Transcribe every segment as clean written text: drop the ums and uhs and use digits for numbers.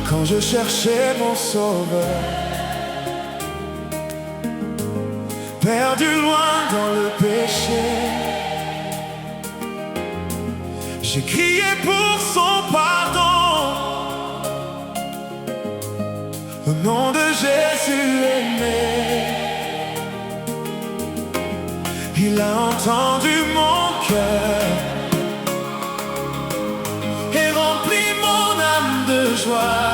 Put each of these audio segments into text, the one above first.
Quand je cherchais mon sauveur, perdu loin dans le péché, j'ai crié pour son pardon. Au nom de Jésus aimé, il a entendu mon cœur et rempli mon âme de joie.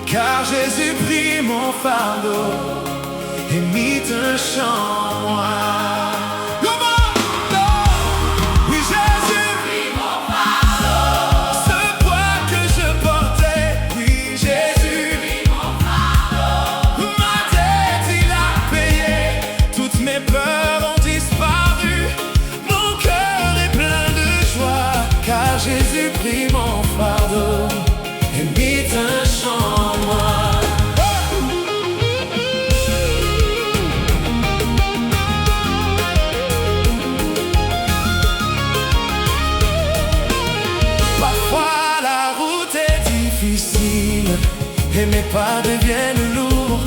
Car Jésus prit mon fardeau et mit un chant en moi. Oui, Jésus prit mon fardeau, ce poids que je portais. Oui, Jésus prit mon fardeau, ma dette il a payé. Toutes mes peurs ont disparu, mon cœur est plein de joie. Car Jésus prit mon fardeau et mit un chant. Et mes pas deviennent lourds,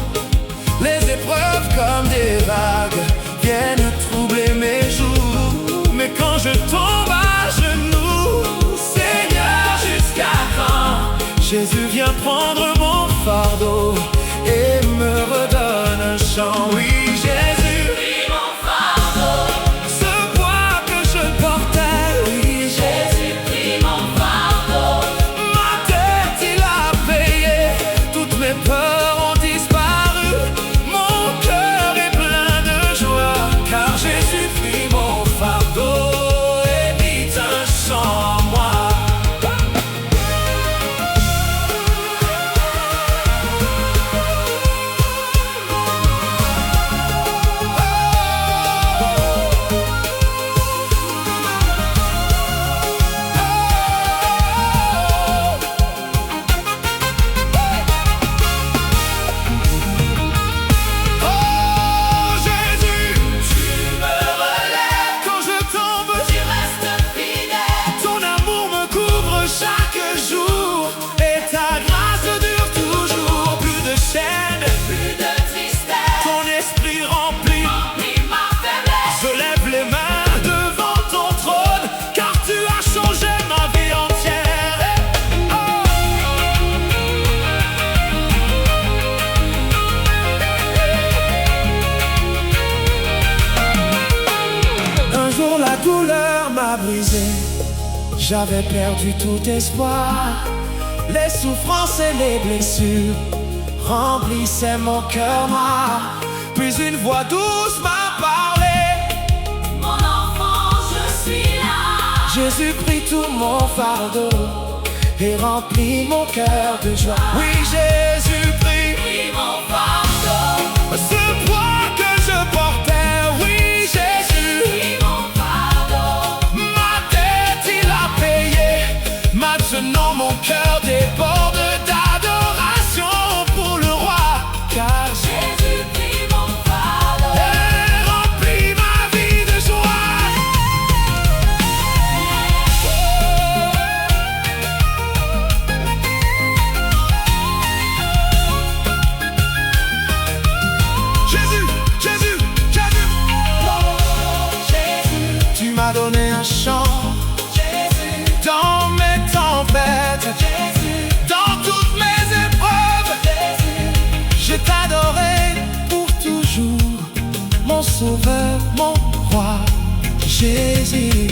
les épreuves comme des vagues viennent troubler mes jours. Mais quand je tombe à genoux, Seigneur, jusqu'à quand? Jésus vient prendre mon fardeau et me redonne un chant. Oui, Jésus prit mon fardeau, ce poids que je portais. Oui, Jésus prit mon fardeau, ma dette il a payé. Toutes mes peurs ont disparu, mon cœur est plein de joie. Car Jésus prit mon fardeau et mit un chant en moi. La douleur m'a brisé, j'avais perdu tout espoir. Les souffrances et les blessures remplissaient mon cœur noir. Puis une voix douce m'a parlé: mon enfant, je suis là. Jésus prit tout mon fardeau et remplit mon cœur de joie. Oui, Jésus prit mon fardeau, ce poids que je portais. Oui, Jésus prit mon fardeau, ma dette il a payé. Maintenant mon cœur déborde d'adoration pour le roi. Car Jésus prit mon fardeau et remplit ma vie de joie. Tu m'as donné un chant, Jésus, dans mes tempêtes, Jésus, dans toutes mes épreuves, Jésus, je t'adorerai pour toujours, mon sauveur, mon roi, Jésus.